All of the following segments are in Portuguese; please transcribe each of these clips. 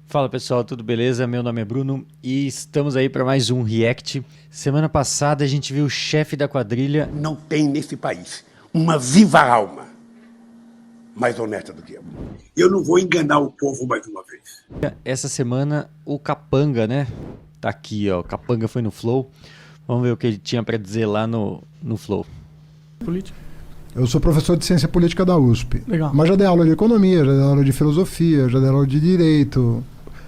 Fala pessoal, tudo beleza? Meu nome é Bruno e estamos aí para mais um React. Semana passada a gente viu o chefe da quadrilha. Não tem nesse país uma viva alma mais honesta do que eu. Eu não vou enganar o povo mais uma vez. Essa semana o Capanga, né? Tá aqui, ó. O Capanga foi no Flow. Vamos ver o que ele tinha para dizer lá no Flow. Política. Eu sou professor de ciência política da USP. Legal. Mas já dei aula de economia, já dei aula de filosofia, já dei aula de direito.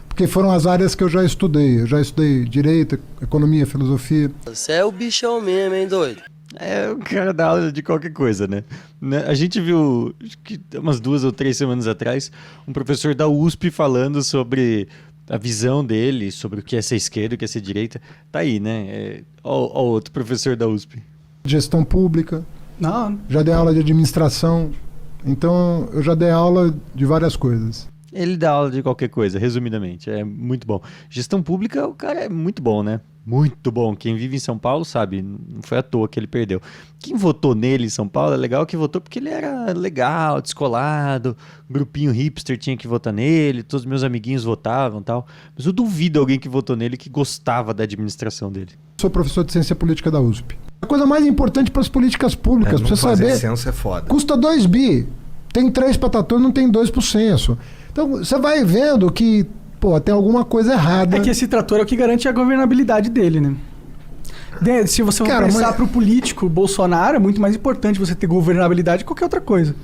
Porque foram as áreas que eu já estudei. Eu já estudei direito, economia, filosofia. Você é o bichão mesmo, hein, doido? É o cara dá aula de qualquer coisa, né? A gente viu, acho que umas 2 ou 3 semanas atrás, um professor da USP falando sobre a visão dele, sobre o que é ser esquerda, o que é ser direita. Tá aí, né? Ó, outro professor da USP. Gestão pública. Não. Já dei aula de administração. Então, eu já dei aula de várias coisas. Ele dá aula de qualquer coisa, resumidamente. É muito bom. Gestão pública, o cara é muito bom, né? Muito bom. Quem vive em São Paulo sabe, não foi à toa que ele perdeu. Quem votou nele em São Paulo é legal que votou porque ele era legal, descolado, grupinho hipster tinha que votar nele, todos os meus amiguinhos votavam e tal. Mas eu duvido alguém que votou nele que gostava da administração dele. Sou professor de ciência política da USP. A coisa mais importante para as políticas públicas, pra você saber, censo é foda. custa 2 bi. Tem 3 para tatu e não tem 2 pro censo. Então, você vai vendo que, pô, tem alguma coisa errada. É que esse trator é o que garante a governabilidade dele, né? Se você for pensar pro político, Bolsonaro, é muito mais importante você ter governabilidade que qualquer outra coisa.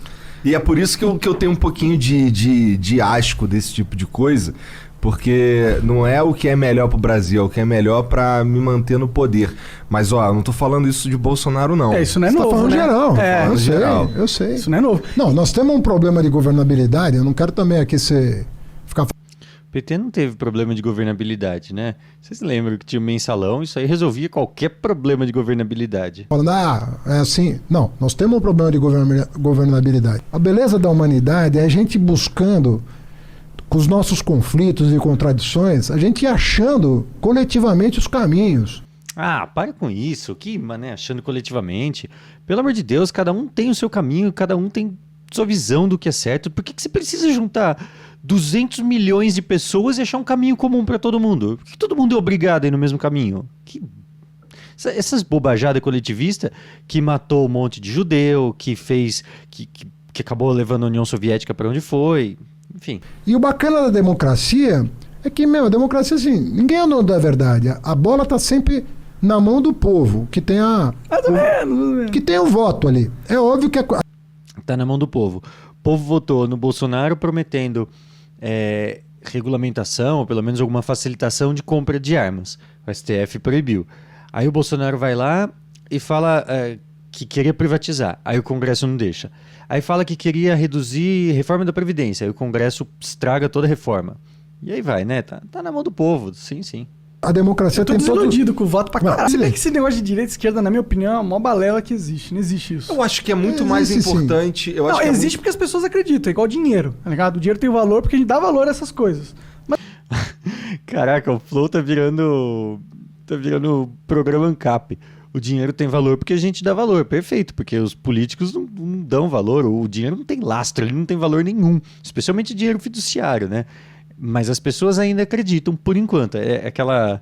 E é por isso que eu tenho um pouquinho de asco desse tipo de coisa, porque não é o que é melhor pro Brasil, é o que é melhor pra me manter no poder. Mas, ó, eu não tô falando isso de Bolsonaro, não. Isso não é Você novo, tá falando né? geral. É, eu sei, geral. eu sei. Isso não é novo. Não, nós temos um problema de governabilidade. Eu não quero também aqui ficar O PT não teve problema de governabilidade, né? Vocês lembram que tinha o mensalão? Isso aí resolvia qualquer problema de governabilidade. falando, é assim. Não, nós temos um problema de governabilidade. A beleza da humanidade é a gente buscando, com os nossos conflitos e contradições, a gente ir achando coletivamente os caminhos. Ah, para com isso. Que, mané, achando coletivamente. Pelo amor de Deus, cada um tem o seu caminho, cada um tem sua visão do que é certo. Por que você precisa juntar 200 milhões de pessoas e achar um caminho comum para todo mundo? Por que todo mundo é obrigado a ir no mesmo caminho? Essas bobajadas coletivistas que matou um monte de judeu, que fez... que acabou levando a União Soviética para onde foi... Enfim. E o bacana da democracia é que, a democracia, assim, ninguém é dono da verdade. A bola tá sempre na mão do povo, que tem que tem o voto ali. É óbvio que Tá na mão do povo. O povo votou no Bolsonaro prometendo regulamentação, ou pelo menos alguma facilitação de compra de armas. O STF proibiu. Aí o Bolsonaro vai lá e fala que queria privatizar. Aí o Congresso não deixa. Aí fala que queria reduzir reforma da Previdência. Aí o Congresso estraga toda a reforma. E aí vai, né? Tá na mão do povo. Sim, sim. a democracia Eu tô tem desiludido com o voto pra caralho. Não, Se bem que esse negócio de direita e esquerda, na minha opinião, é a maior balela que existe. Não existe isso. Eu acho que é muito mais Existe, importante... Eu acho Não, que existe porque as pessoas acreditam. É igual dinheiro, tá ligado? O dinheiro tem valor porque a gente dá valor a essas coisas. Caraca, o Flow tá virando programa ANCAP. O dinheiro tem valor porque a gente dá valor. Perfeito, porque os políticos não dão valor. O dinheiro não tem lastro, ele não tem valor nenhum. Especialmente dinheiro fiduciário, né? Mas as pessoas ainda acreditam, por enquanto. É aquela...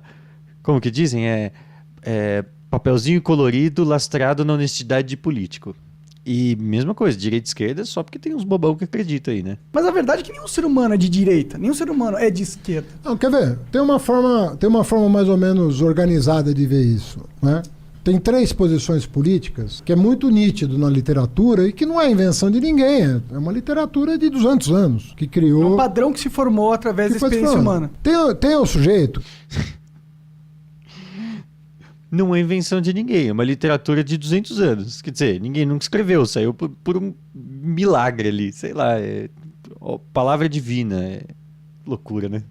Como que dizem? É papelzinho colorido lastrado na honestidade de político. E mesma coisa, direita e esquerda, só porque tem uns bobão que acreditam aí, né? Mas a verdade é que nenhum ser humano é de direita, nenhum ser humano é de esquerda. Não, quer ver? Tem uma forma mais ou menos organizada de ver isso, né? Tem 3 posições políticas que é muito nítido na literatura e que não é invenção de ninguém. É uma literatura de 200 anos que criou... É um padrão que se formou através da experiência humana. Tem o sujeito... Não é invenção de ninguém, é uma literatura de 200 anos. Quer dizer, ninguém nunca escreveu, saiu por um milagre ali, sei lá, palavra divina, loucura, né?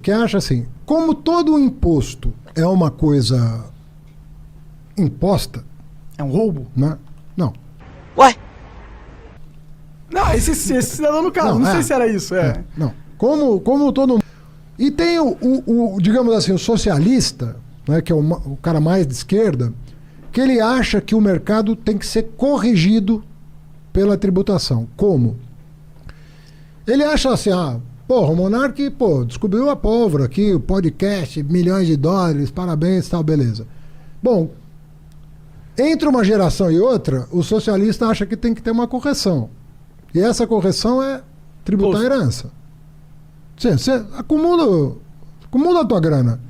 Que acha assim, como todo imposto é uma coisa imposta... É um roubo? Né? Não. Ué? Não, esse cidadão no caso, não sei se era isso. Não. Como todo... E tem digamos assim, o socialista... Né, que é o cara mais de esquerda, que ele acha que o mercado tem que ser corrigido pela tributação. Como? Ele acha assim, Porra, o Monark, descobriu a pólvora aqui, o podcast, milhões de dólares, parabéns e tal, beleza. Bom, entre uma geração e outra, o socialista acha que tem que ter uma correção. E essa correção é tributar a herança. Você acumula a tua grana.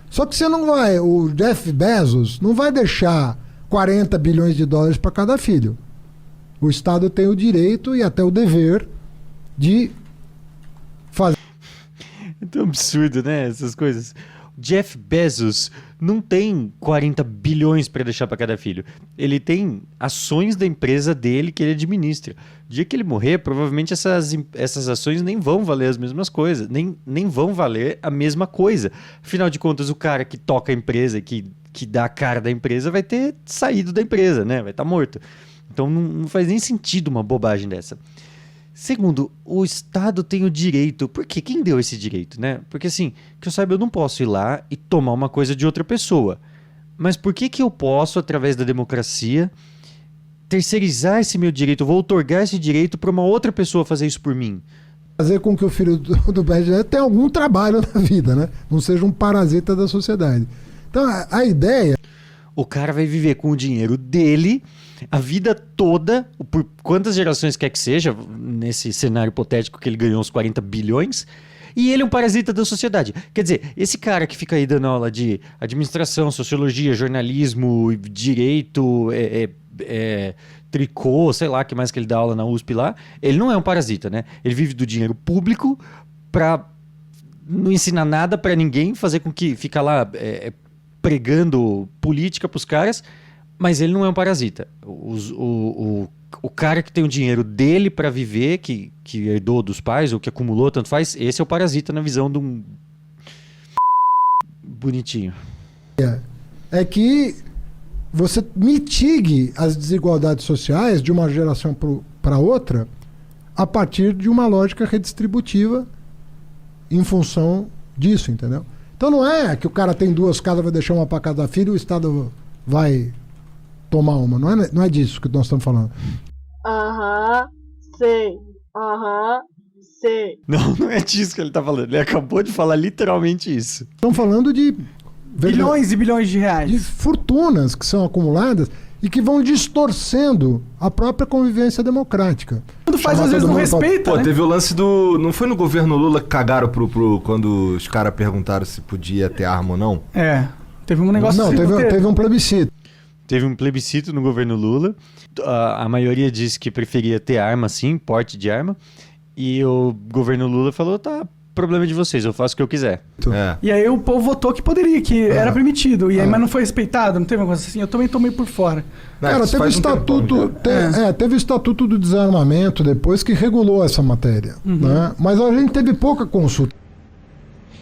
Só que você não vai, o Jeff Bezos não vai deixar 40 bilhões de dólares para cada filho. O Estado tem o direito e até o dever de fazer. É tão absurdo, né? Essas coisas. Jeff Bezos não tem 40 bilhões para deixar para cada filho. Ele tem ações da empresa dele que ele administra. O dia que ele morrer, provavelmente essas ações nem vão valer as mesmas coisas, nem vão valer a mesma coisa. Afinal de contas, o cara que toca a empresa, que dá a cara da empresa, vai ter saído da empresa, né? Vai estar morto. Então não faz nem sentido uma bobagem dessa. Segundo, o Estado tem o direito. Por quê? Quem deu esse direito, né? Porque assim, que eu saiba, eu não posso ir lá e tomar uma coisa de outra pessoa. Mas por que eu posso, através da democracia, terceirizar esse meu direito? Eu vou outorgar esse direito para uma outra pessoa fazer isso por mim? Fazer com que o filho do BGE tenha algum trabalho na vida, né? Não seja um parasita da sociedade. Então, a ideia... O cara vai viver com o dinheiro dele a vida toda, por quantas gerações quer que seja, nesse cenário hipotético que ele ganhou uns 40 bilhões, e ele é um parasita da sociedade. Quer dizer, esse cara que fica aí dando aula de administração, sociologia, jornalismo, direito, tricô, sei lá, que mais que ele dá aula na USP lá, ele não é um parasita, né? Ele vive do dinheiro público pra não ensinar nada pra ninguém, fazer com que fica lá pregando política pros caras, mas ele não é um parasita. O cara que tem o dinheiro dele pra viver, que herdou dos pais ou que acumulou, tanto faz, esse é o parasita na visão de um bonitinho. É que você mitigue as desigualdades sociais de uma geração para outra a partir de uma lógica redistributiva em função disso, entendeu? Então não é que o cara tem 2 casas, vai deixar uma para cada filho e o Estado vai tomar uma. Não é disso que nós estamos falando. Sei. Sei. Não é disso que ele tá falando. Ele acabou de falar literalmente isso. Estamos falando de... Bilhões e bilhões de reais. De fortunas que são acumuladas e que vão distorcendo a própria convivência democrática. Tudo faz, às vezes não respeita, Pô, né? teve o lance do... Não foi no governo Lula que cagaram quando os caras perguntaram se podia ter arma ou não? Teve um negócio assim. Não, teve um plebiscito. Teve um plebiscito no governo Lula. A maioria disse que preferia ter arma, sim, porte de arma. E o governo Lula falou, tá, problema de vocês, eu faço o que eu quiser. E aí o povo votou que poderia, que era permitido. E aí, mas não foi respeitado, não teve uma coisa assim. Eu também tomei por fora. Cara, teve o estatuto, teve o Estatuto do Desarmamento depois que regulou essa matéria. Né? Mas a gente teve pouca consulta.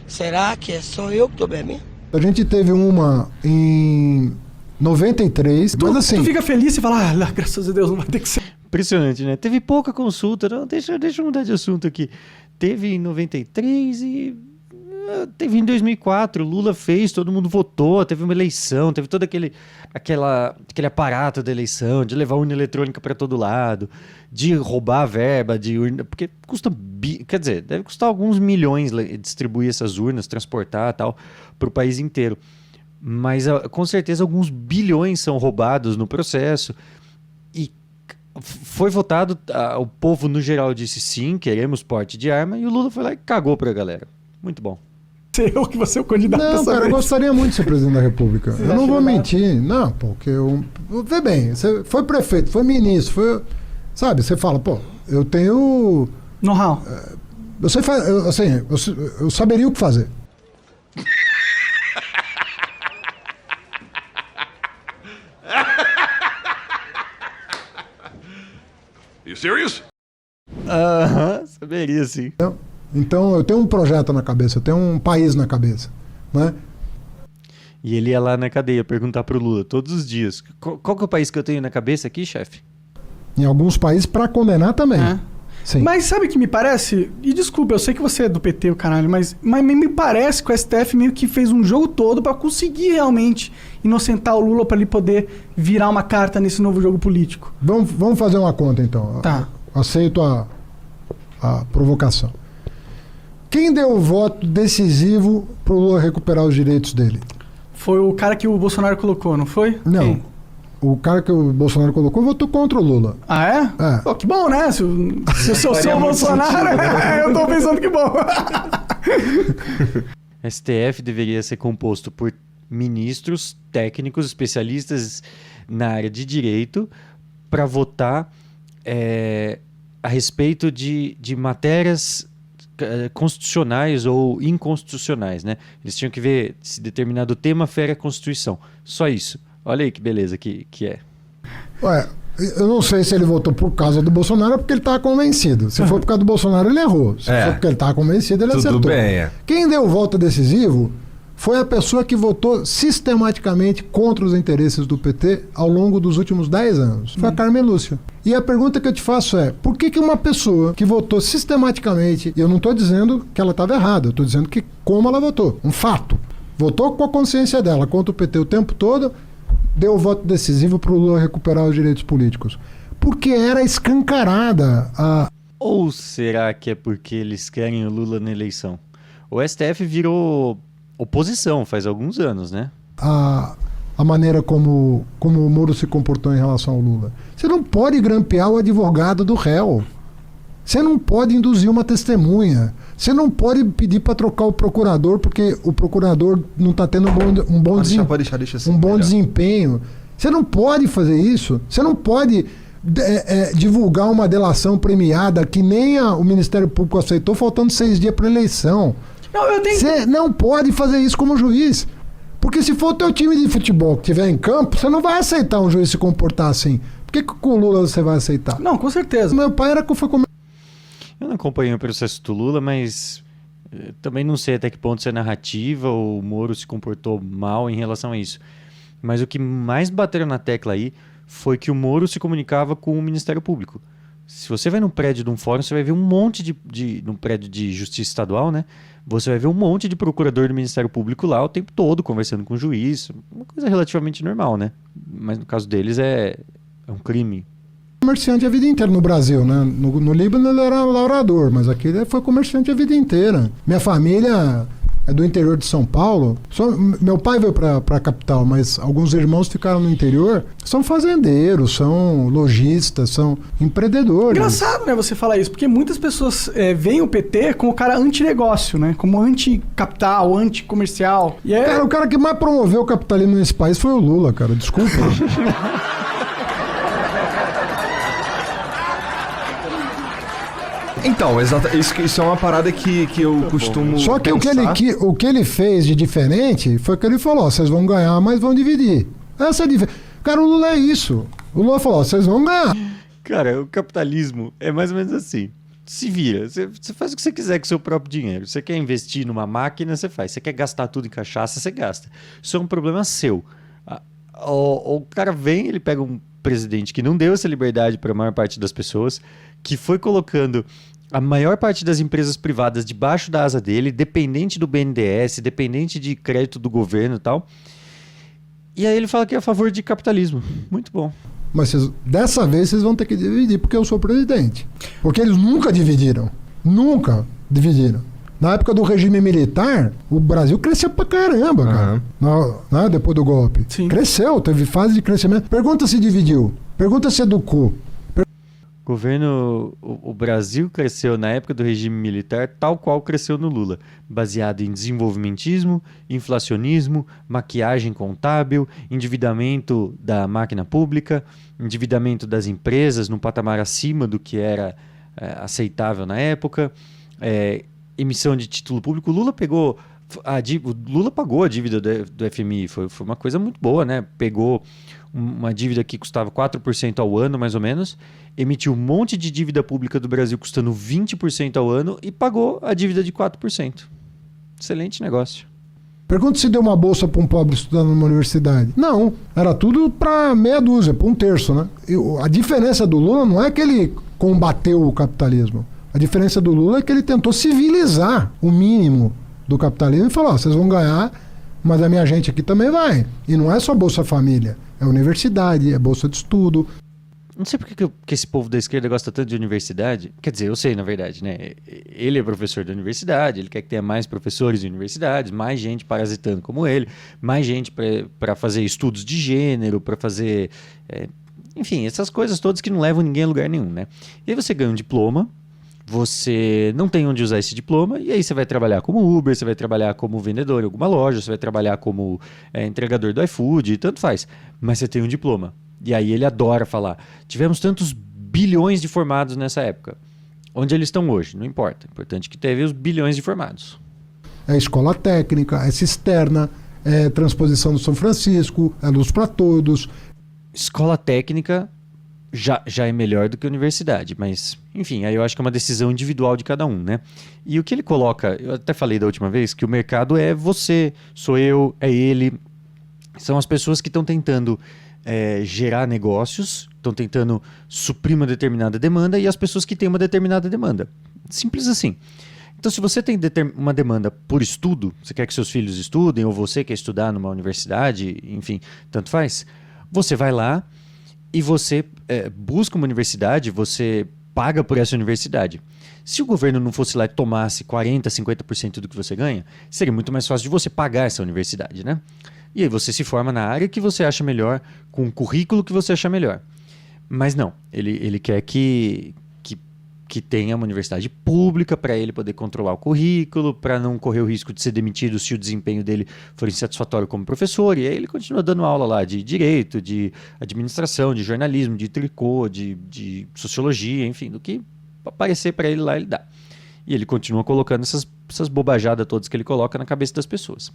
Será que é só eu que tô bebendo? A gente teve uma em 93, mas assim... Tu fica feliz e fala, graças a Deus, não vai ter que ser. Impressionante, né? Teve pouca consulta. Não, deixa eu mudar de assunto aqui. Teve em 93 e... Teve em 2004, Lula fez, todo mundo votou, teve uma eleição, teve todo aquele aparato da eleição, de levar urna eletrônica para todo lado, de roubar a verba de urna, porque custa, quer dizer, deve custar alguns milhões distribuir essas urnas, transportar e tal, para o país inteiro. Mas com certeza alguns bilhões são roubados no processo. E foi votado, o povo no geral disse sim, queremos porte de arma, e o Lula foi lá e cagou pra galera. Muito bom. Eu que você é o candidato. Não, cara, eu gostaria muito de ser presidente da República. Eu não vou mentir. Não, porque vê bem, você foi prefeito, foi ministro, foi... Sabe, você fala, pô, eu tenho... Know-how. Eu saberia o que fazer. You serious? Saberia sim. Então eu tenho um projeto na cabeça, eu tenho um país na cabeça, né? E ele ia lá na cadeia perguntar pro Lula todos os dias, qual que é o país que eu tenho na cabeça aqui, chefe? Em alguns países para condenar também. Sim. Mas sabe o que me parece? E desculpa, eu sei que você é do PT, o caralho, mas me parece que o STF meio que fez um jogo todo para conseguir realmente inocentar o Lula para ele poder virar uma carta nesse novo jogo político. Vamos fazer uma conta então. Tá. Aceito a provocação. Quem deu o voto decisivo pro Lula recuperar os direitos dele? Foi o cara que o Bolsonaro colocou, não foi? Não. Quem? O cara que o Bolsonaro colocou votou contra o Lula. Ah, é? É. Pô, que bom, né? Se eu sou o Bolsonaro, eu tô pensando que bom. STF deveria ser composto por ministros, técnicos, especialistas na área de direito para votar a respeito de matérias constitucionais ou inconstitucionais, né? Eles tinham que ver se determinado tema fere a Constituição. Só isso. Olha aí que beleza que é. Ué, eu não sei se ele votou por causa do Bolsonaro ou porque ele estava convencido. Se for por causa do Bolsonaro, ele errou. Se for porque ele estava convencido, ele acertou. Tudo bem, Quem deu o voto decisivo foi a pessoa que votou sistematicamente contra os interesses do PT ao longo dos últimos 10 anos. Foi a Carmen Lúcia. E a pergunta que eu te faço é, por que uma pessoa que votou sistematicamente, e eu não estou dizendo que ela estava errada, eu estou dizendo que como ela votou, um fato, votou com a consciência dela contra o PT o tempo todo, deu o voto decisivo para o Lula recuperar os direitos políticos? Porque era escancarada a... Ou será que é porque eles querem o Lula na eleição? O STF virou oposição faz alguns anos, né? A maneira como o Moro se comportou em relação ao Lula. Você não pode grampear o advogado do réu. Você não pode induzir uma testemunha. Você não pode pedir para trocar o procurador porque o procurador não está tendo um bom desempenho. Você não pode fazer isso. Você não pode divulgar uma delação premiada que nem o Ministério Público aceitou, faltando 6 dias para a eleição. Você não pode fazer isso como juiz. Porque se for o teu time de futebol que estiver em campo, você não vai aceitar um juiz se comportar assim. Por que com o Lula você vai aceitar? Não, com certeza. Meu pai foi Eu não acompanhei o processo do Lula, mas também não sei até que ponto isso é narrativa ou o Moro se comportou mal em relação a isso. Mas o que mais bateram na tecla aí foi que o Moro se comunicava com o Ministério Público. Se você vai num prédio de um fórum, você vai ver um monte num prédio de justiça estadual, né? Você vai ver um monte de procurador do Ministério Público lá o tempo todo, conversando com o juiz. Uma coisa relativamente normal, né? Mas no caso deles é um crime. Comerciante a vida inteira no Brasil, né? No Líbano ele era lavrador, mas aqui ele foi comerciante a vida inteira. Minha família é do interior de São Paulo. Meu pai veio para a capital, mas alguns irmãos ficaram no interior. São fazendeiros, são lojistas, são empreendedores. Engraçado, né, você falar isso, porque muitas pessoas veem o PT como o cara anti-negócio, né? Como anti-capital, anti-comercial. E Cara, o cara que mais promoveu o capitalismo nesse país foi o Lula, cara. Desculpa. Então, isso é uma parada que eu costumo Só que pensar. o que ele fez de diferente foi que ele falou, vocês vão ganhar, mas vão dividir. Essa é a diferença. Cara, o Lula é isso. O Lula falou, vocês vão ganhar. Cara, o capitalismo é mais ou menos assim. Se vira. Você faz o que você quiser com o seu próprio dinheiro. Você quer investir numa máquina, você faz. Você quer gastar tudo em cachaça, você gasta. Isso é um problema seu. O cara vem, ele pega um presidente que não deu essa liberdade para a maior parte das pessoas, que foi colocando a maior parte das empresas privadas debaixo da asa dele, dependente do BNDES, dependente de crédito do governo e tal. E aí ele fala que é a favor de capitalismo. Muito bom. Mas dessa vez vocês vão ter que dividir porque eu sou presidente. Porque eles nunca dividiram. Nunca dividiram. Na época do regime militar, o Brasil cresceu pra caramba, cara. Depois do golpe. Sim. Cresceu, teve fase de crescimento. Pergunta se dividiu. Pergunta se educou. O Brasil cresceu na época do regime militar tal qual cresceu no Lula, baseado em desenvolvimentismo, inflacionismo, maquiagem contábil, endividamento da máquina pública, endividamento das empresas num patamar acima do que era aceitável na época, emissão de título público. O Lula pegou o Lula pagou a dívida do FMI, foi uma coisa muito boa, né? Pegou uma dívida que custava 4% ao ano, mais ou menos, emitiu um monte de dívida pública do Brasil custando 20% ao ano e pagou a dívida de 4%. Excelente negócio. Pergunta se deu uma bolsa para um pobre estudando numa universidade. Não, era tudo para meia dúzia, para um terço, né? A diferença do Lula não é que ele combateu o capitalismo. A diferença do Lula é que ele tentou civilizar o mínimo do capitalismo e falou, vocês vão ganhar, mas a minha gente aqui também vai. E não é só Bolsa Família, é universidade, é bolsa de estudo. Não sei por que esse povo da esquerda gosta tanto de universidade. Quer dizer, eu sei, na verdade, né? Ele é professor da universidade, ele quer que tenha mais professores de universidades, mais gente parasitando como ele, mais gente para fazer estudos de gênero, para fazer... enfim, essas coisas todas que não levam ninguém a lugar nenhum, né? E aí você ganha um diploma, você não tem onde usar esse diploma, e aí você vai trabalhar como Uber, você vai trabalhar como vendedor em alguma loja, você vai trabalhar como entregador do iFood, tanto faz. Mas você tem um diploma. E aí ele adora falar, tivemos tantos bilhões de formados nessa época. Onde eles estão hoje, não importa. O importante é que teve os bilhões de formados. É escola técnica, é cisterna, é transposição do São Francisco, é luz para todos. Escola técnica já é melhor do que universidade, mas, enfim, aí eu acho que é uma decisão individual de cada um, né? E o que ele coloca, eu até falei da última vez, que o mercado é você, sou eu, é ele. São as pessoas que estão tentando gerar negócios, estão tentando suprir uma determinada demanda e as pessoas que têm uma determinada demanda. Simples assim. Então, se você tem uma demanda por estudo, você quer que seus filhos estudem, ou você quer estudar numa universidade, enfim, tanto faz, você vai lá e você busca uma universidade, você paga por essa universidade. Se o governo não fosse lá e tomasse 40%, 50% do que você ganha, seria muito mais fácil de você pagar essa universidade, né? E aí você se forma na área que você acha melhor, com o currículo que você acha melhor. Mas não, ele quer que tenha uma universidade pública para ele poder controlar o currículo, para não correr o risco de ser demitido se o desempenho dele for insatisfatório como professor. E aí ele continua dando aula lá de direito, de administração, de jornalismo, de tricô, de sociologia, enfim, do que aparecer para ele lá ele dá. E ele continua colocando essas bobajadas todas que ele coloca na cabeça das pessoas.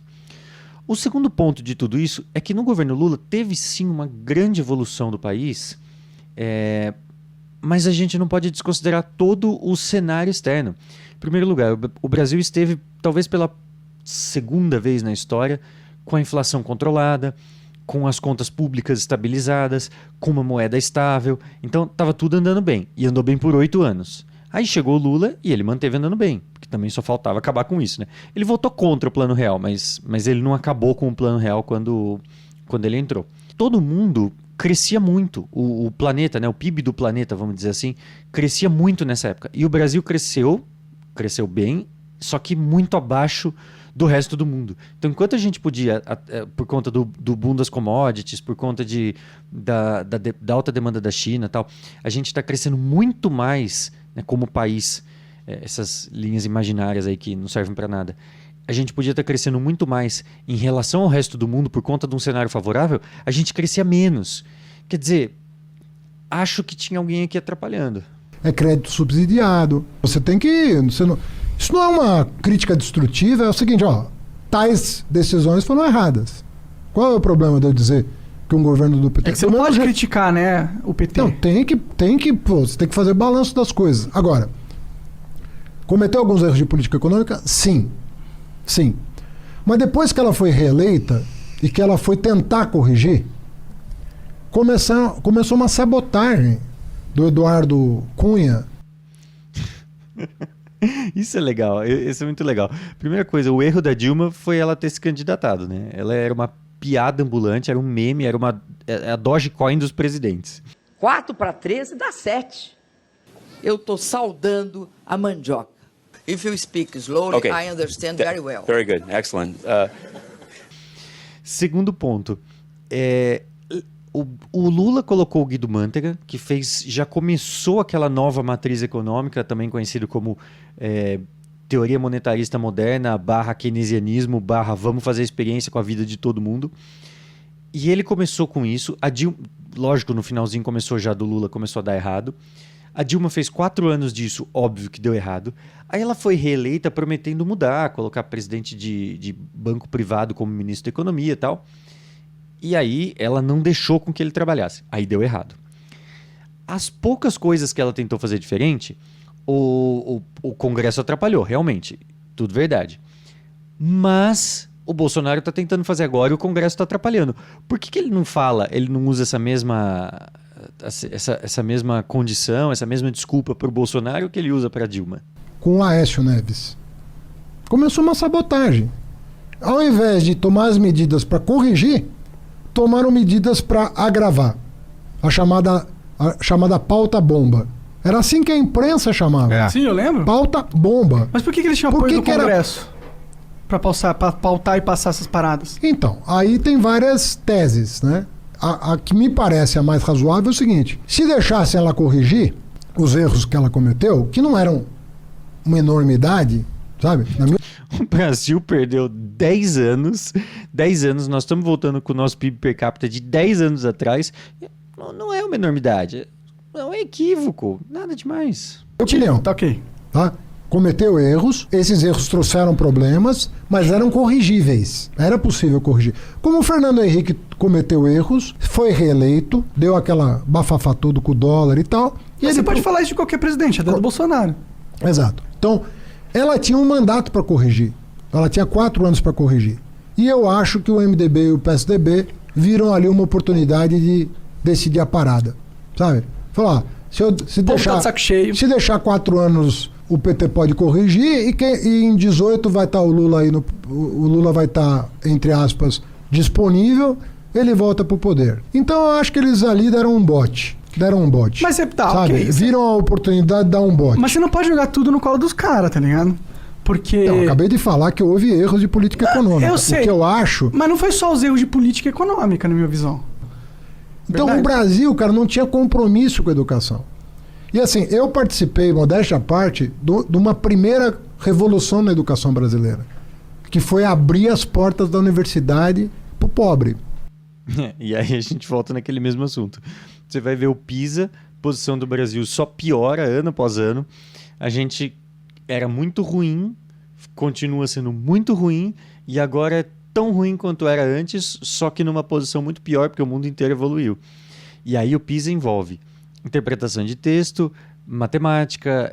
O segundo ponto de tudo isso é que no governo Lula teve sim uma grande evolução do país, mas a gente não pode desconsiderar todo o cenário externo. Em primeiro lugar, o Brasil esteve, talvez pela segunda vez na história, com a inflação controlada, com as contas públicas estabilizadas, com uma moeda estável. Então estava tudo andando bem, e andou bem por 8 anos. Aí chegou o Lula e ele manteve andando bem, porque também só faltava acabar com isso, né? Ele votou contra o Plano Real, mas ele não acabou com o Plano Real quando ele entrou. Todo mundo crescia muito, o planeta, né? O PIB do planeta, vamos dizer assim, crescia muito nessa época. E o Brasil cresceu bem, só que muito abaixo do resto do mundo. Então, enquanto a gente podia, por conta do boom das commodities, por conta da alta demanda da China e tal, a gente está crescendo muito mais, né, como país, essas linhas imaginárias aí que não servem para nada. A gente podia estar crescendo muito mais em relação ao resto do mundo por conta de um cenário favorável, a gente crescia menos. Quer dizer, acho que tinha alguém aqui atrapalhando. É crédito subsidiado. Você tem que... isso não é uma crítica destrutiva, é o seguinte, tais decisões foram erradas. Qual é o problema de eu dizer que um governo do PT... É que você não pode criticar, né, o PT. Não, você tem que fazer balanço das coisas. Agora, cometeu alguns erros de política econômica? Sim. Mas depois que ela foi reeleita e que ela foi tentar corrigir, começou uma sabotagem do Eduardo Cunha. Isso é legal, isso é muito legal. Primeira coisa, o erro da Dilma foi ela ter se candidatado, né? Ela era uma piada ambulante, era um meme, era a Dogecoin dos presidentes. 4/13 dá 7. Eu tô saudando a mandioca. If you speak slowly, okay. I understand very well. Very good, excellent. Segundo ponto, o Lula colocou o Guido Mantega, que já começou aquela nova matriz econômica, também conhecido como teoria monetarista moderna, / keynesianismo, / vamos fazer experiência com a vida de todo mundo. E ele começou com isso. A Dilma, lógico, no finalzinho começou já do Lula, começou a dar errado. A Dilma fez 4 anos disso, óbvio que deu errado. Aí ela foi reeleita prometendo mudar, colocar presidente de banco privado como ministro da Economia e tal. E aí ela não deixou com que ele trabalhasse. Aí deu errado. As poucas coisas que ela tentou fazer diferente, o Congresso atrapalhou, realmente. Tudo verdade. Mas o Bolsonaro está tentando fazer agora e o Congresso está atrapalhando. Por que ele não fala, ele não usa essa mesma condição, essa mesma desculpa para o Bolsonaro que ele usa para a Dilma? Com o Aécio Neves. Começou uma sabotagem. Ao invés de tomar as medidas para corrigir, tomaram medidas para agravar. A chamada a chamada pauta bomba. Era assim que a imprensa chamava. É. Sim, eu lembro. Pauta bomba. Mas por que eles tinham Por apoio que do que era- Congresso? Pra pautar e passar essas paradas. Então, aí tem várias teses, né? A que me parece a mais razoável é o seguinte: se deixassem ela corrigir os erros que ela cometeu, que não eram uma enormidade, sabe? Na minha O Brasil perdeu 10 anos. 10 anos, nós estamos voltando com o nosso PIB per capita de 10 anos atrás. Não é uma enormidade. É um equívoco. Nada demais. opinião, Tá ok. tá? Cometeu erros, esses erros trouxeram problemas, mas eram corrigíveis. Era possível corrigir. Como o Fernando Henrique cometeu erros, foi reeleito, deu aquela bafafá todo com o dólar e tal. E Mas você ele pode falar isso de qualquer presidente, até do Bolsonaro. Exato. Então, ela tinha um mandato para corrigir. Ela tinha 4 anos para corrigir. E eu acho que o MDB e o PSDB viram ali uma oportunidade de decidir a parada. Sabe? Falar, se O povo tá de saco cheio. se deixar 4 anos, o PT pode corrigir e em 18 vai estar o Lula aí o Lula vai estar, entre aspas, disponível, ele volta pro poder. Então eu acho que eles ali deram um bote. Mas você tá, sabe? ok. Viram a oportunidade de dar um bote. Mas você não pode jogar tudo no colo dos caras, tá ligado? Porque. Eu acabei de falar que houve erros de política econômica. eu sei. O que eu acho. Mas não foi só os erros de política econômica, na minha visão. Então, Verdade. o Brasil, cara, não tinha compromisso com a educação. E assim, eu participei, modéstia à parte, de uma primeira revolução na educação brasileira, que foi abrir as portas da universidade pro pobre. E aí a gente volta naquele mesmo assunto. Você vai ver o PISA, posição do Brasil só piora ano após ano. A gente era muito ruim, continua sendo muito ruim, e agora é tão ruim quanto era antes, só que numa posição muito pior, porque o mundo inteiro evoluiu. E aí o PISA envolve interpretação de texto, matemática,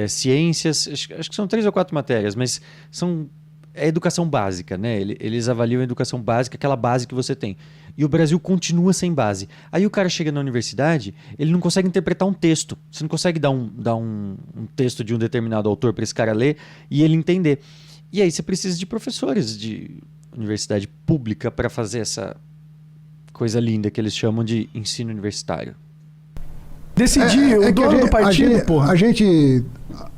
ciências, acho que são 3 ou 4 matérias, mas é educação básica, né? Eles avaliam a educação básica, aquela base que você tem. E o Brasil continua sem base. Aí o cara chega na universidade, ele não consegue interpretar um texto. Você não consegue dar um texto de um determinado autor para esse cara ler e ele entender. E aí você precisa de professores de universidade pública para fazer essa coisa linda que eles chamam de ensino universitário. Decidir o dono do partido, porra. A gente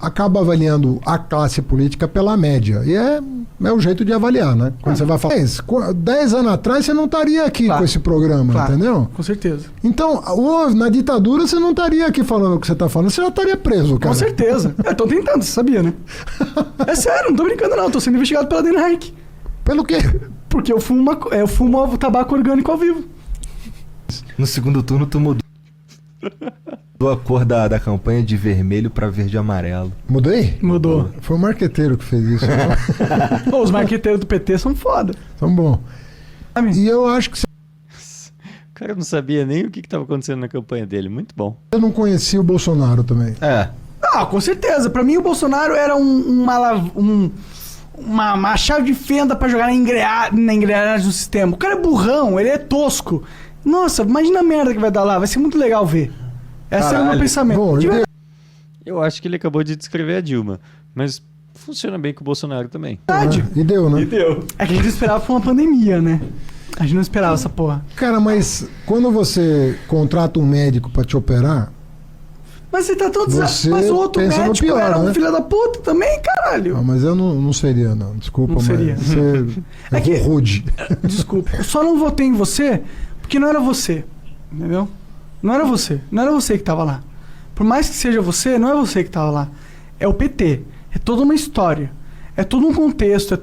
acaba avaliando a classe política pela média. E é o jeito de avaliar, né? Quando você vai falar, 10 anos atrás você não estaria aqui com esse programa, entendeu? Com certeza. Então, na ditadura você não estaria aqui falando o que você está falando, você já estaria preso, cara. Com certeza. Eu tô tentando, você sabia, né? É sério, não tô brincando não, tô sendo investigado pela DENAIC. Pelo quê? Porque eu fumo tabaco orgânico ao vivo. No segundo turno, tu mudou a cor da campanha de vermelho pra verde e amarelo. Mudei? Mudou. Foi o marqueteiro que fez isso. Pô, os marqueteiros do PT são foda. Tão bom. E eu acho que O cara não sabia nem o que estava acontecendo na campanha dele. Muito bom. eu não conhecia o Bolsonaro também. Ah, com certeza. Pra mim o Bolsonaro era uma chave de fenda pra jogar na engrenagem do sistema. O cara é burrão, ele é tosco. Nossa, imagina a merda que vai dar lá. Vai ser muito legal ver. Esse é o meu pensamento. Bom, Eu acho que ele acabou de descrever a Dilma, mas funciona bem com o Bolsonaro também. e deu, né? É que a gente não esperava por uma pandemia, né? A gente não esperava essa porra. Cara, mas quando você contrata um médico pra te operar, Mas você tá todo Você Mas o outro pensa no médico pior, era um né? filho da puta também, caralho. mas eu não seria, não. Desculpa, Não seria. mas você É que- rude. Desculpa. Eu só não votei em você porque não era você. Entendeu? Não era você. Não era você que tava lá. Por mais que seja você, não é você que tava lá. É o PT. É toda uma história. É todo um contexto. É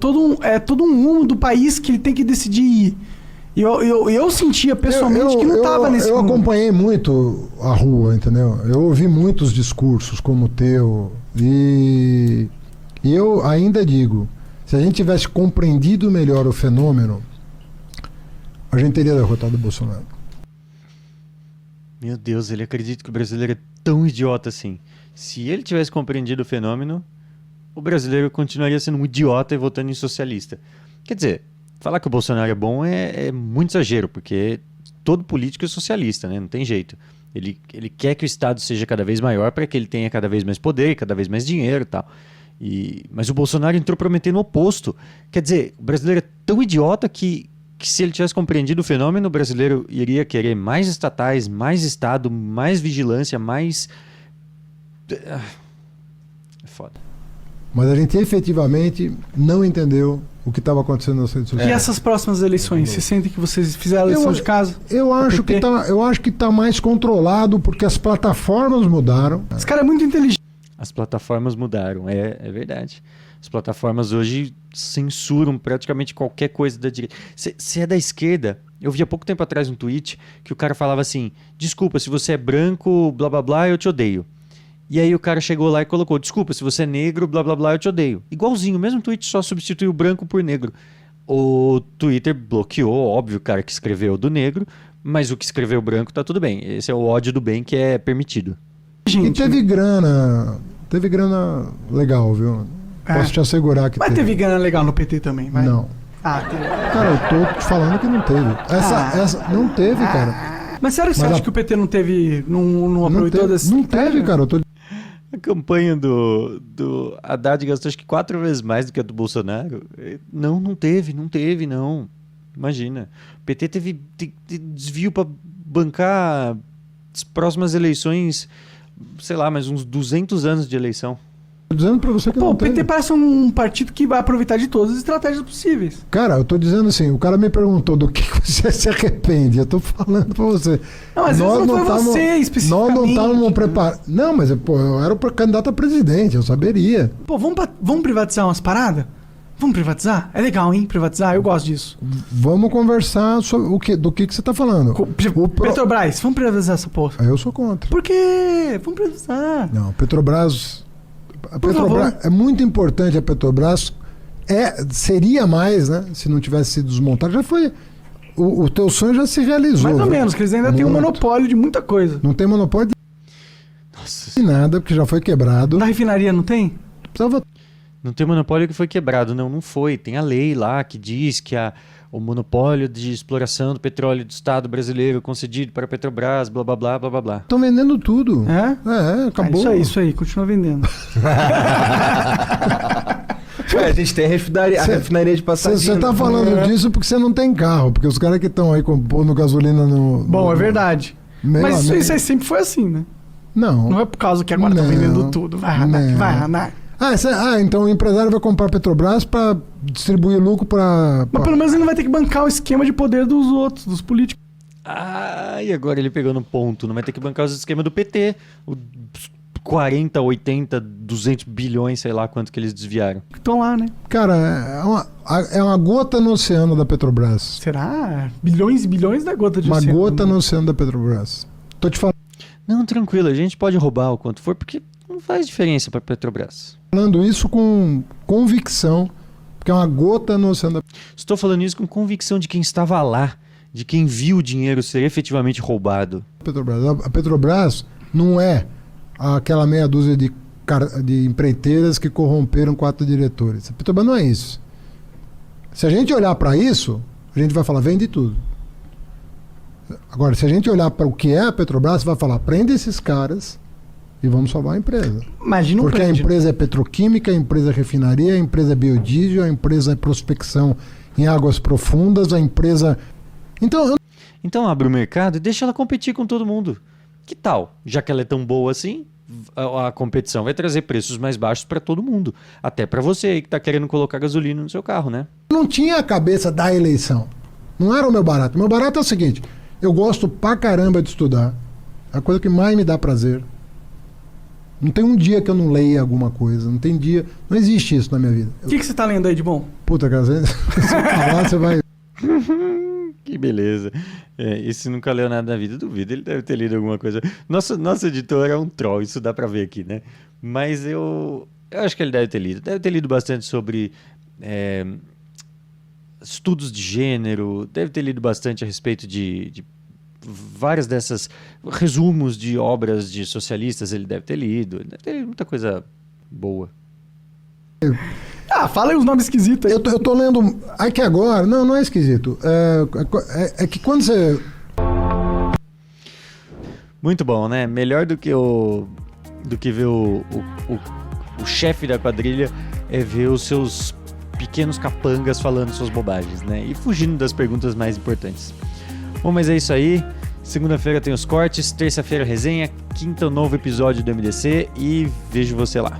todo um rumo do país que ele tem que decidir ir. E eu sentia pessoalmente que não tava nesse Eu rumo. acompanhei muito a rua, entendeu? Eu ouvi muitos discursos como o teu. E eu ainda digo, se a gente tivesse compreendido melhor o fenômeno, a gente teria derrotado o Bolsonaro. Meu Deus, ele acredita que o brasileiro é tão idiota assim. Se ele tivesse compreendido o fenômeno, o brasileiro continuaria sendo um idiota e votando em socialista. Quer dizer, falar que o Bolsonaro é bom é muito exagero, porque todo político é socialista, né? Não tem jeito. Ele quer que o Estado seja cada vez maior para que ele tenha cada vez mais poder, cada vez mais dinheiro e tal. Mas o Bolsonaro entrou prometendo o oposto. Quer dizer, o brasileiro é tão idiota que que se ele tivesse compreendido o fenômeno, o brasileiro iria querer mais estatais, mais Estado, mais vigilância, mais... É foda. Mas a gente efetivamente não entendeu o que estava acontecendo nas redes E sociais. essas próximas eleições, você sente que vocês fizeram a lição de casa? Eu acho que tá mais controlado porque as plataformas mudaram. Esse cara é muito inteligente. As plataformas mudaram, é verdade. As plataformas hoje censuram praticamente qualquer coisa da direita. Se é da esquerda, eu vi há pouco tempo atrás um tweet que o cara falava assim: desculpa, se você é branco, blá blá blá, eu te odeio. E aí o cara chegou lá e colocou: desculpa, se você é negro, blá blá blá, eu te odeio. Igualzinho, o mesmo tweet, só substituiu branco por negro. O Twitter bloqueou, óbvio, o cara que escreveu do negro, mas o que escreveu branco tá tudo bem. Esse é o ódio do bem que é permitido. E teve grana legal, viu? Posso te assegurar que Mas teve grana legal no PT também, vai? Não. Ah, teve. Cara, eu tô te falando que não teve. Essa não teve, cara. Mas sério que você acha que o PT não teve, não aproveitou desse... Não teve, cara. Eu tô... A campanha do Haddad gastou acho que 4 vezes mais do que a do Bolsonaro. Não teve. Imagina. O PT teve desvio para bancar as próximas eleições, sei lá, mais uns 200 anos de eleição. Tô dizendo pra você que Pô, não o PT teve. parece um partido que vai aproveitar de todas as estratégias possíveis. Cara, eu tô dizendo assim, o cara me perguntou do que você se arrepende. Eu tô falando pra você. Não, às vezes não foi você especificamente. Nós não estávamos preparados. Não, mas pô, eu era o candidato a presidente, eu saberia. Pô, vamos privatizar umas paradas? Vamos privatizar? É legal, hein? Privatizar, eu gosto disso. Vamos conversar sobre do que você tá falando. Petrobras, vamos privatizar essa porra. Eu sou contra. Por quê? Vamos privatizar. Não, Petrobras... Por favor. É muito importante a Petrobras. Seria mais, né? Se não tivesse sido desmontado. Já foi... O teu sonho já se realizou. Mais ou né? menos, que eles ainda têm um monopólio de muita coisa. Não tem monopólio de nada, porque já foi quebrado. Na refinaria não tem? Precisava... Não tem monopólio que foi quebrado, não foi. Tem a lei lá que diz que o monopólio de exploração do petróleo do Estado brasileiro concedido para a Petrobras, blá blá blá blá blá blá. Estão vendendo tudo. Acabou. Isso aí, continua vendendo. A gente tem a refinaria de Passarinho. Você tá falando disso porque você não tem carro, porque os caras que estão aí pondo gasolina no... Bom, é verdade. Mas isso aí sempre foi assim, né? Não. Não é por causa que agora estão vendendo tudo. Vai, Hanak. Então o empresário vai comprar a Petrobras para distribuir lucro para... Mas pelo menos ele não vai ter que bancar o esquema de poder dos outros, dos políticos. E agora ele pegou no ponto. Não vai ter que bancar os esquemas do PT. 40, 80, 200 bilhões, sei lá quanto que eles desviaram. Estão lá, né? Cara, é uma gota no oceano da Petrobras. Será? Bilhões e bilhões da gota de oceano. Uma gota no oceano da Petrobras. Tô te falando. Não, tranquilo. A gente pode roubar o quanto for, porque não faz diferença para Petrobras. Falando isso com convicção, porque é uma gota no oceano da... Estou falando isso com convicção de quem estava lá, de quem viu o dinheiro ser efetivamente roubado. A Petrobras não é aquela meia dúzia de empreiteiras que corromperam 4 diretores. A Petrobras não é isso. Se a gente olhar para isso, a gente vai falar, vende tudo. Agora, se a gente olhar para o que é a Petrobras, você vai falar, prende esses caras e vamos salvar a empresa. Imagina porque a empresa é petroquímica, a empresa é refinaria, a empresa é biodiesel, a empresa é prospecção em águas profundas, a empresa... Então abre o mercado e deixa ela competir com todo mundo. Que tal? Já que ela é tão boa assim, a competição vai trazer preços mais baixos para todo mundo. Até para você aí que está querendo colocar gasolina no seu carro, né? Não tinha a cabeça da eleição. Não era o meu barato. O meu barato é o seguinte, eu gosto pra caramba de estudar. É a coisa que mais me dá prazer. Não tem um dia que eu não leia alguma coisa. Não tem dia... Não existe isso na minha vida. O que você tá lendo aí de bom? Puta, cara, se falar, você vai... Que beleza. Esse nunca leu nada na vida. Duvido, ele deve ter lido alguma coisa. Nosso editor é um troll, isso dá pra ver aqui, né? Mas eu acho que ele deve ter lido. Deve ter lido bastante sobre estudos de gênero. Deve ter lido bastante a respeito de várias dessas resumos de obras de socialistas. Ele deve ter lido. Deve ter lido muita coisa boa. Fala aí os nomes esquisitos aí. Eu tô lendo... Aqui agora... Não é esquisito. É que quando você... Muito bom, né? Melhor do que ver o chefe da quadrilha é ver os seus pequenos capangas falando suas bobagens, né? E fugindo das perguntas mais importantes. Bom, mas é isso aí. Segunda-feira tem os cortes, terça-feira resenha, quinta o novo episódio do MDC e vejo você lá.